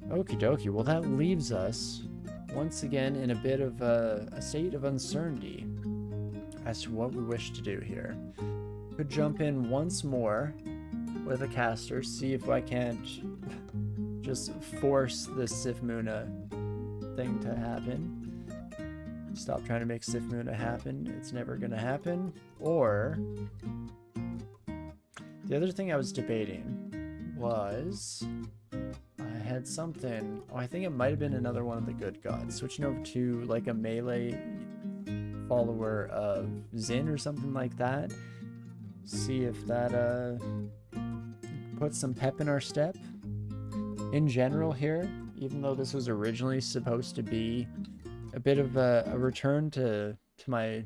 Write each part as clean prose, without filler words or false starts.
Okie dokie. Well, that leaves us once again in a bit of a state of uncertainty as to what we wish to do here. Could jump in once more with a caster, see if I can't just force the Sif Muna thing to happen. Stop trying to make Sif Muna happen. It's never gonna happen. Or the other thing I was debating was I had something. Oh, I think it might have been another one of the good gods. Switching over to like a melee follower of Zin or something like that. See if that puts some pep in our step. In general here, even though this was originally supposed to be a bit of a return to my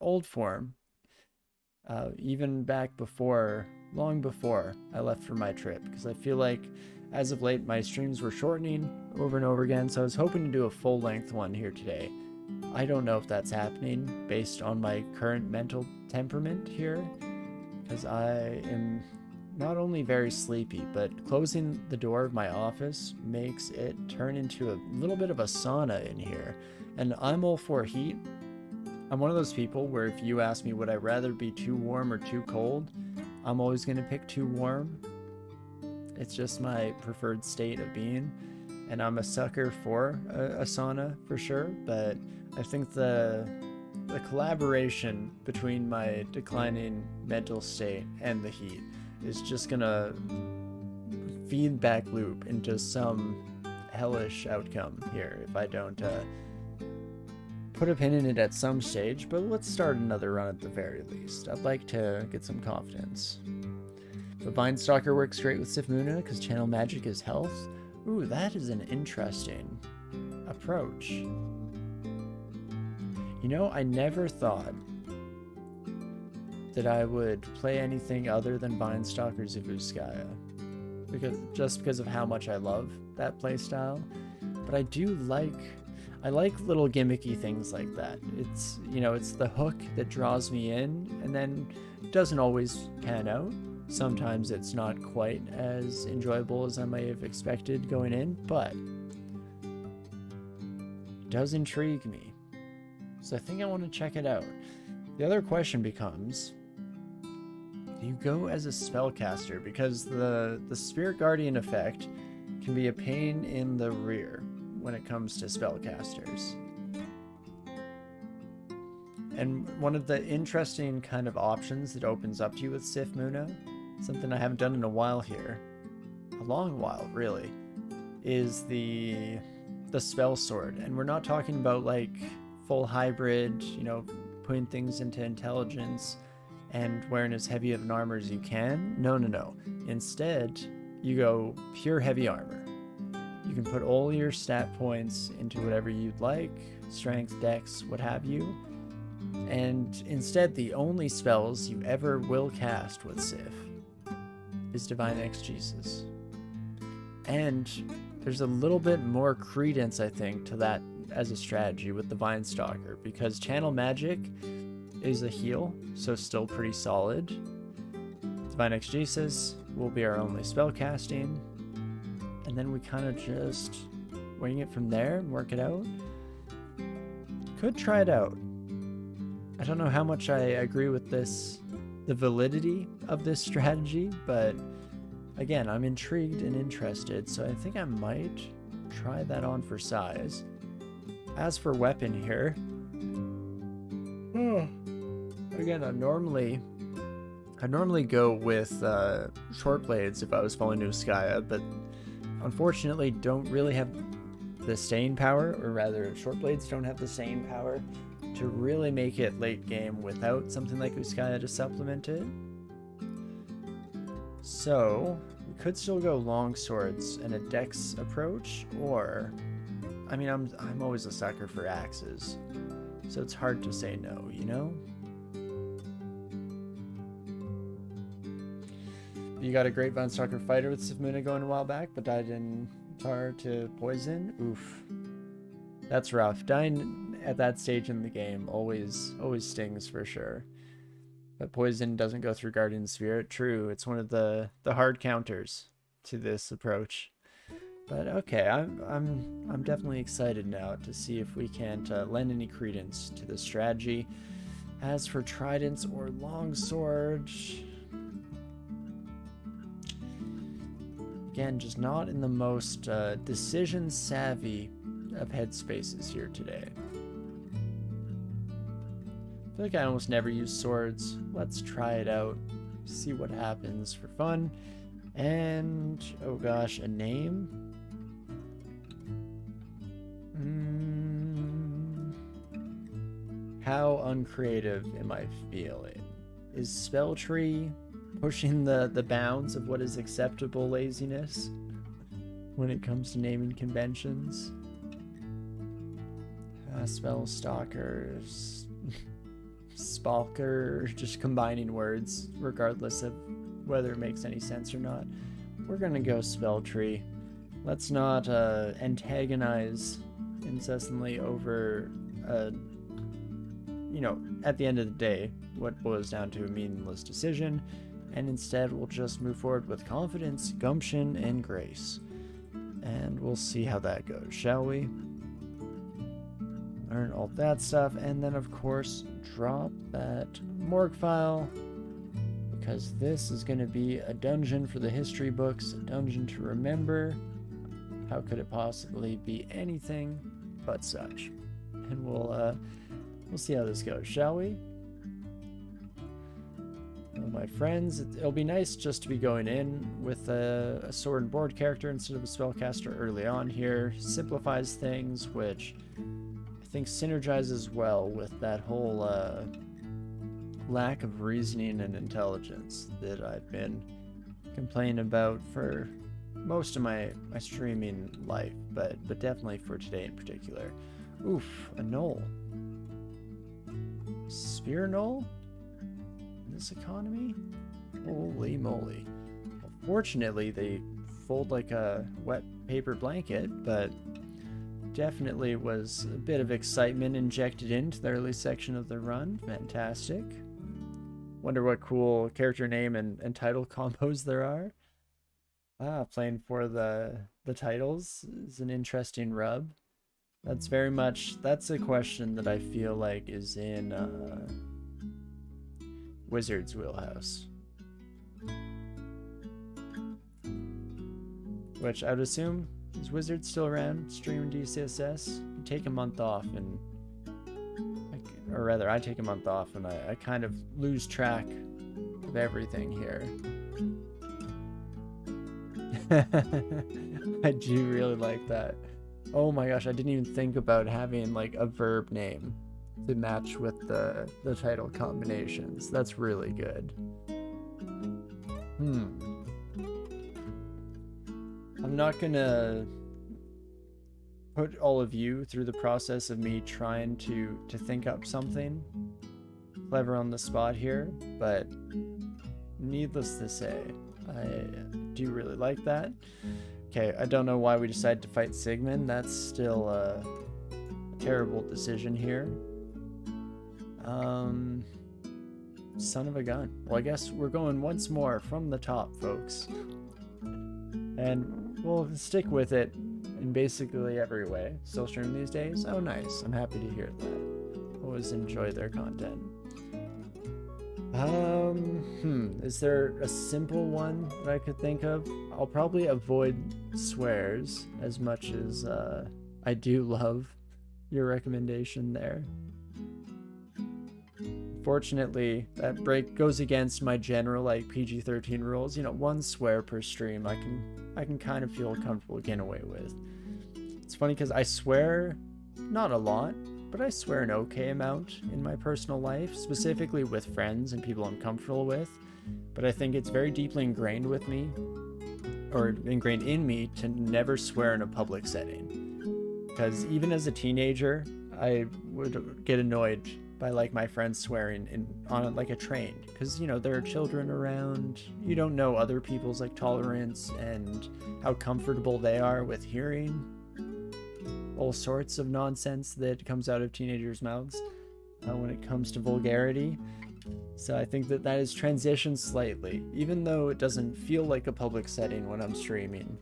old form, even back before, long before I left for my trip, because I feel like as of late my streams were shortening over and over again, so I was hoping to do a full-length one here today. I don't know if that's happening based on my current mental temperament here, because I am not only very sleepy, but closing the door of my office makes it turn into a little bit of a sauna in here. And I'm all for heat. I'm one of those people where if you ask me would I rather be too warm or too cold, I'm always going to pick too warm. It's just my preferred state of being. And I'm a sucker for a sauna for sure, but I think the collaboration between my declining mental state and the heat is just gonna feedback loop into some hellish outcome here if I don't put a pin in it at some stage. But let's start another run at the very least. I'd like to get some confidence. The Vinestalker works great with Sif Muna because channel magic is health. Ooh, that is an interesting approach. You know, I never thought that I would play anything other than Vinestalker Zavuskaya, because of how much I love that playstyle. But I do like little gimmicky things like that. It's, you know, it's the hook that draws me in, and then it doesn't always pan out. Sometimes it's not quite as enjoyable as I might have expected going in, but it does intrigue me. So I think I want to check it out. The other question becomes, do you go as a spellcaster? Because the Spirit Guardian effect can be a pain in the rear when it comes to spellcasters. And one of the interesting kind of options that opens up to you with Sif Muna, something I haven't done in a while here, a long while really, is the spell sword. And we're not talking about like full hybrid, you know, putting things into intelligence and wearing as heavy of an armor as you can. No. Instead, you go pure heavy armor. You can put all your stat points into whatever you'd like, strength, dex, what have you. And instead, the only spells you ever will cast with Sif is Divine Exegesis. And there's a little bit more credence, I think, to that as a strategy with the Vinestalker, because channel magic is a heal, so still pretty solid. Divine Exegesis will be our only spell casting, and then we kind of just wing it from there and work it out. Could try it out. I don't know how much I agree with this, the validity of this strategy, but again, I'm intrigued and interested, so I think I might try that on for size. As for weapon here, again, I normally go with short blades if I was following Nuskaya, but unfortunately don't really have the staying power, or rather short blades don't have the staying power to really make it late game without something like Uskaya to supplement it. So we could still go long swords and a dex approach, or I mean, I'm always a sucker for axes, so it's hard to say no, you know? You got a great Vinestalker fighter with Sif Muna going a while back, but died in tar to poison. Oof. That's rough. Dying at that stage in the game always stings for sure. But poison doesn't go through Guardian Spirit. True, it's one of the hard counters to this approach. But okay, I'm definitely excited now to see if we can't lend any credence to this strategy. As for tridents or longsword, again, just not in the most decision savvy of headspaces here today. I feel like I almost never use swords. Let's try it out, see what happens for fun. And oh gosh, a name? How uncreative am I feeling? Is Spelltree pushing the bounds of what is acceptable laziness when it comes to naming conventions? Spellstalkers, Spalker, just combining words regardless of whether it makes any sense or not. We're gonna go Spelltree. Let's not antagonize incessantly over you know, at the end of the day, what boils down to a meaningless decision, and instead we'll just move forward with confidence, gumption, and grace. And we'll see how that goes, shall we? Learn all that stuff, and then of course, drop that morgue file, because this is going to be a dungeon for the history books, a dungeon to remember. How could it possibly be anything but such? And we'll see how this goes, shall we? Well, my friends, it'll be nice just to be going in with a sword and board character instead of a spellcaster early on here. Simplifies things, which I think synergizes well with that whole lack of reasoning and intelligence that I've been complaining about for most of my streaming life, but definitely for today in particular. Oof, a knoll. Spear knoll? In this economy? Holy moly. Well, fortunately, they fold like a wet paper blanket, but definitely was a bit of excitement injected into the early section of the run. Fantastic. Wonder what cool character name and title combos there are. Playing for the titles is an interesting rub. That's very much, that's a question that I feel like is in Wizard's wheelhouse. Which I would assume, is Wizard still around streaming DCSS? You take a month off and, or rather I take a month off and I kind of lose track of everything here. I do really like that. Oh my gosh, I didn't even think about having like a verb name to match with the title combinations. That's really good. I'm not gonna put all of you through the process of me trying to think up something clever on the spot here, but needless to say, I do really like that. Okay, I don't know why we decided to fight Sigmund. That's still a terrible decision here. Son of a gun. Well, I guess we're going once more from the top, folks. And we'll stick with it in basically every way. Still stream these days? Oh, nice. I'm happy to hear that. Always enjoy their content. Is there a simple one that I could think of? I'll probably avoid swears as much as I do love your recommendation there. Fortunately, that break goes against my general like PG-13 rules. You know, one swear per stream I can kind of feel comfortable getting away with. It's funny because I swear not a lot, but I swear an okay amount in my personal life, specifically with friends and people I'm comfortable with. But I think it's very deeply ingrained with me, or ingrained in me, to never swear in a public setting. Because even as a teenager, I would get annoyed by like my friends swearing on like a train, because you know there are children around. You don't know other people's like tolerance and how comfortable they are with hearing all sorts of nonsense that comes out of teenagers' mouths when it comes to vulgarity. So I think that has transitioned slightly, even though it doesn't feel like a public setting when I'm streaming.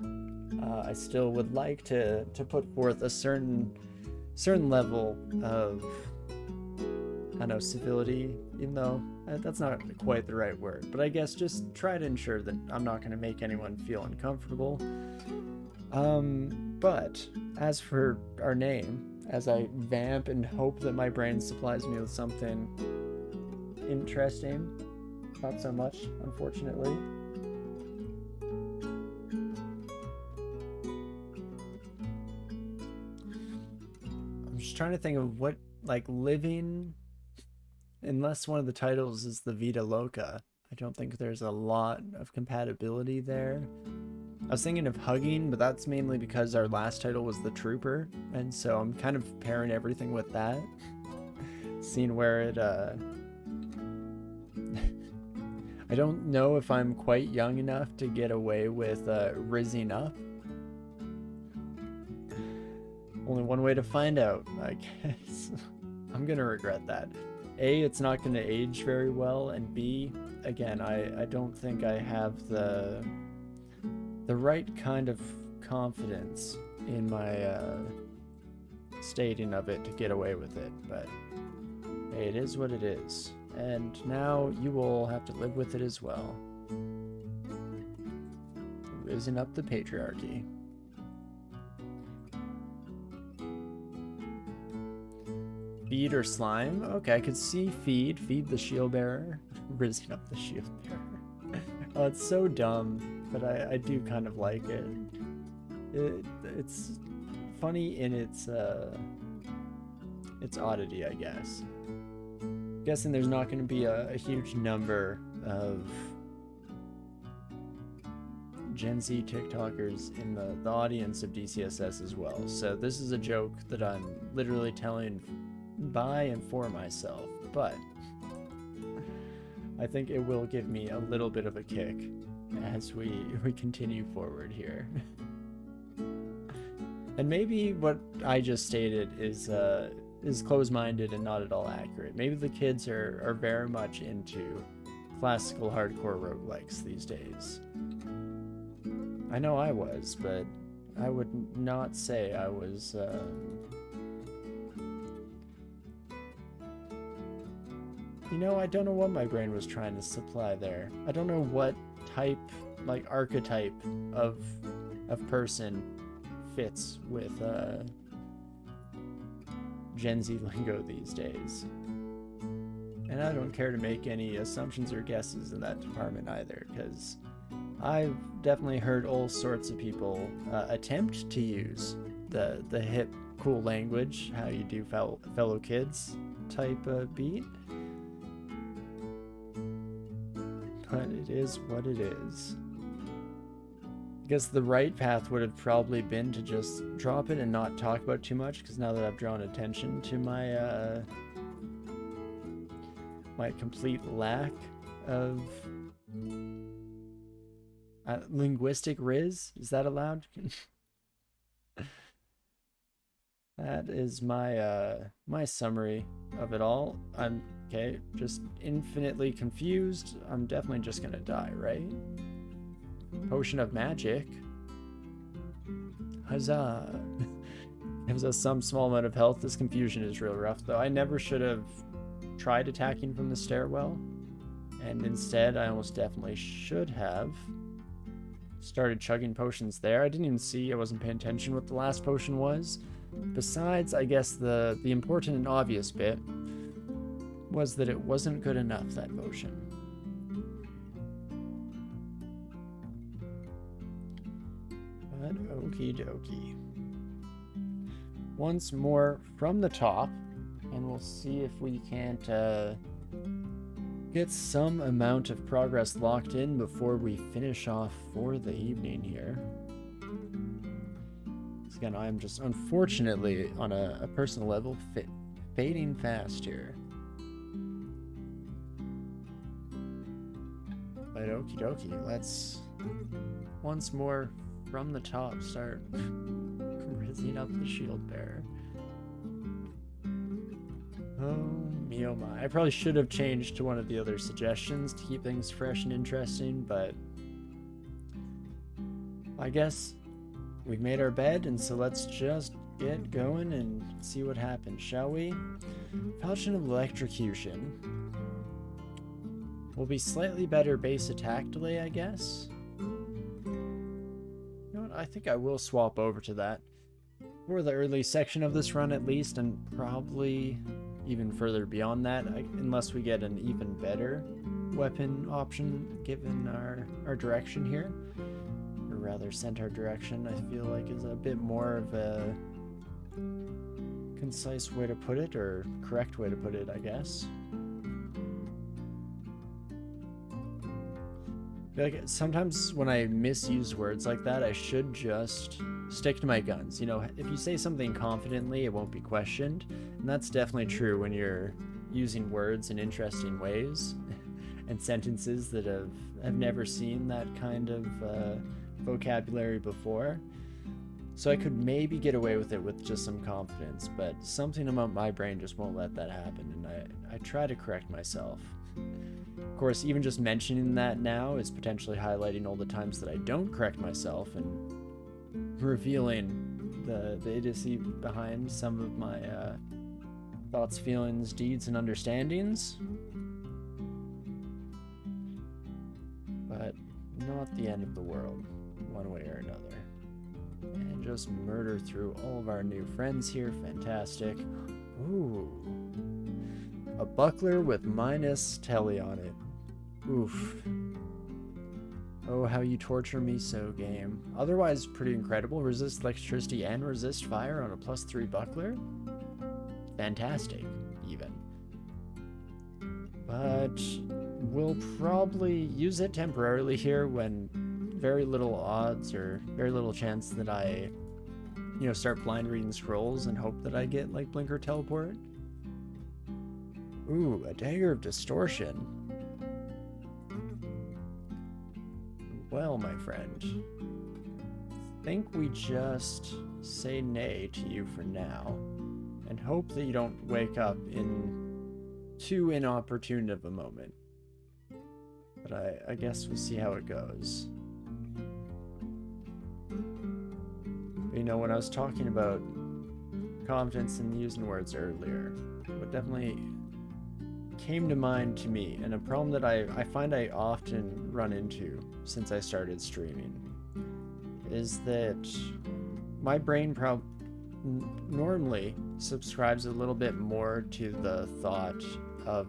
I still would like to put forth a certain level of, I don't know, civility, even though that's not quite the right word, but I guess just try to ensure that I'm not going to make anyone feel uncomfortable. But as for our name, as I vamp and hope that my brain supplies me with something interesting, not so much, unfortunately. I'm just trying to think of what, like, living, unless one of the titles is the Vita Loca, I don't think there's a lot of compatibility there. I was thinking of hugging, but that's mainly because our last title was the Trooper, and so I'm kind of pairing everything with that. Seeing where it, I don't know if I'm quite young enough to get away with rizzing up. Only one way to find out, I guess. I'm gonna regret that. A, it's not gonna age very well, and B, again, I don't think I have the right kind of confidence in my stating of it to get away with it, but hey, it is what it is. And now you will have to live with it as well. Raising up the patriarchy. Feed or slime? Okay, I could see feed. Feed the shield bearer. Raising up the shield bearer. Oh, it's so dumb, but I do kind of like it. It's funny in its oddity, I guess. Guessing there's not going to be a huge number of Gen Z TikTokers in the audience of DCSS as well. So this is a joke that I'm literally telling by and for myself, but I think it will give me a little bit of a kick as we continue forward here. And maybe what I just stated is close-minded and not at all accurate. Maybe the kids are very much into classical hardcore roguelikes these days. I know I was, but I would not say I was you know, I don't know what my brain was trying to supply there. I don't know what type, like, archetype of person fits with Gen Z lingo these days. And I don't care to make any assumptions or guesses in that department either, because I've definitely heard all sorts of people attempt to use the hip, cool language, how you do fellow kids type beat. But it is what it is. I guess the right path would have probably been to just drop it and not talk about it too much, because now that I've drawn attention to my my complete lack of linguistic riz, is that allowed? That is my my summary of it all. I'm okay, just infinitely confused. I'm definitely just gonna die, right? Potion of magic. Huzzah! Gives us some small amount of health. This confusion is real rough, though. I never should have tried attacking from the stairwell, and instead I almost definitely should have started chugging potions there. I didn't even see, I wasn't paying attention what the last potion was. Besides, I guess the important and obvious bit was that it wasn't good enough, that potion. But okie dokie. Once more from the top, and we'll see if we can't get some amount of progress locked in before we finish off for the evening here. Again, I'm just unfortunately on a personal level fading fast here. But okie dokie, let's once more from the top start rizzing up the shield bearer. Oh me oh my. I probably should have changed to one of the other suggestions to keep things fresh and interesting, but I guess we've made our bed, and so let's just get going and see what happens, shall we? Falchion of Electrocution. Will be slightly better base attack delay, I guess. You know what? I think I will swap over to that for the early section of this run at least, and probably even further beyond that, unless we get an even better weapon option given our direction here. Or rather, centaur direction, I feel like is a bit more of a concise way to put it, or correct way to put it, I guess. Like, sometimes when I misuse words like that, I should just stick to my guns. You know, if you say something confidently, it won't be questioned. And that's definitely true when you're using words in interesting ways and sentences that have never seen that kind of vocabulary before. So I could maybe get away with it with just some confidence, but something about my brain just won't let that happen, and I try to correct myself. Of course, even just mentioning that now is potentially highlighting all the times that I don't correct myself and revealing the idiocy behind some of my thoughts, feelings, deeds, and understandings. But not the end of the world, one way or another. And just murder through all of our new friends here. Fantastic. Ooh. A buckler with minus telly on it. Oof. Oh, how you torture me so, game. Otherwise, pretty incredible. Resist electricity and resist fire on a +3 buckler. Fantastic, even. But we'll probably use it temporarily here when very little odds or very little chance that I, you know, start blind reading scrolls and hope that I get, like, Blinker Teleport. Ooh, a Dagger of Distortion. Well, my friend, I think we just say nay to you for now and hope that you don't wake up in too inopportune of a moment. But I guess we'll see how it goes. You know, when I was talking about confidence in using words earlier, what definitely came to mind to me, and a problem that I find I often run into since I started streaming, is that my brain normally subscribes a little bit more to the thought of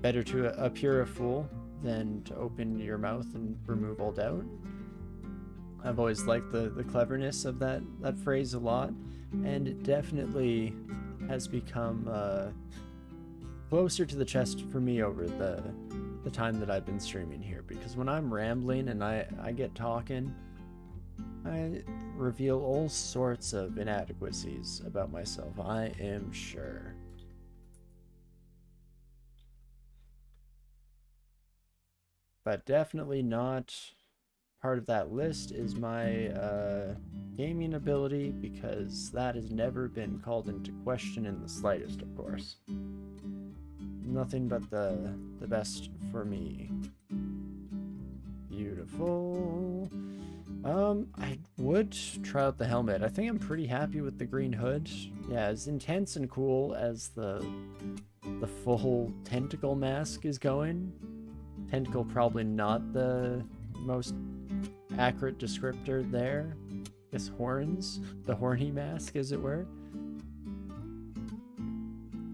better to appear a fool than to open your mouth and remove all doubt. I've always liked the cleverness of that phrase a lot, and it definitely has become closer to the chest for me over the time that I've been streaming here, because when I'm rambling and I get talking, I reveal all sorts of inadequacies about myself, I am sure. But definitely not part of that list is my gaming ability, because that has never been called into question in the slightest, of course. Nothing but the best for me. Beautiful. I would try out the helmet. I think I'm pretty happy with the green hood. Yeah, as intense and cool as the full tentacle mask is going. Tentacle probably not the most accurate descriptor there. I guess horns, the horny mask, as it were.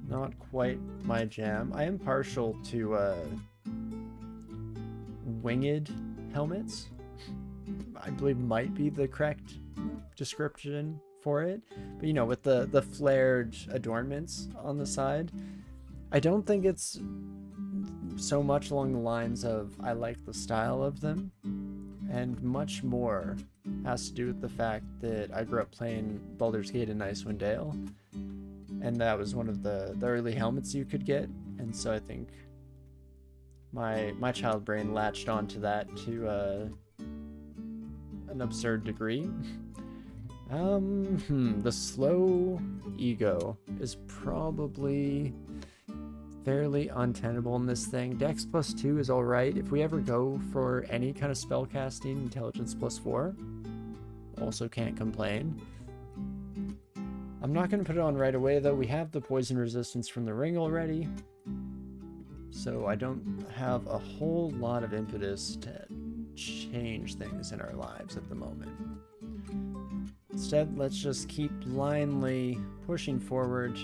Not quite my jam. I am partial to winged helmets. I believe might be the correct description for it. But you know, with the flared adornments on the side, I don't think it's so much along the lines of I like the style of them, and much more has to do with the fact that I grew up playing Baldur's Gate in Icewind Dale, and that was one of the early helmets you could get, and so I think my child brain latched onto that to an absurd degree. The slow ego is probably fairly untenable in this thing. Dex +2 is alright. If we ever go for any kind of spellcasting, intelligence +4, also can't complain. I'm not going to put it on right away, though. We have the poison resistance from the ring already, so I don't have a whole lot of impetus to change things in our lives at the moment. Instead, let's just keep blindly pushing forward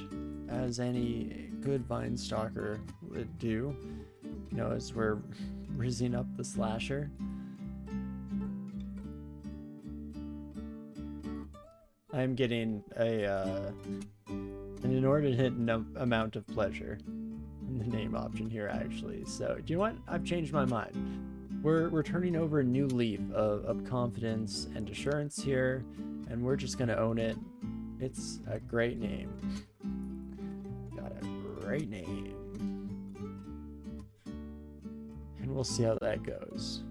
as any good Vinestalker would do, you know, as we're rizzing up the slasher. I'm getting an inordinate amount of pleasure in the name option here, actually. So, do you know what? I've changed my mind. We're turning over a new leaf of confidence and assurance here, and we're just gonna own it. It's a great name. Got a great name. And we'll see how that goes.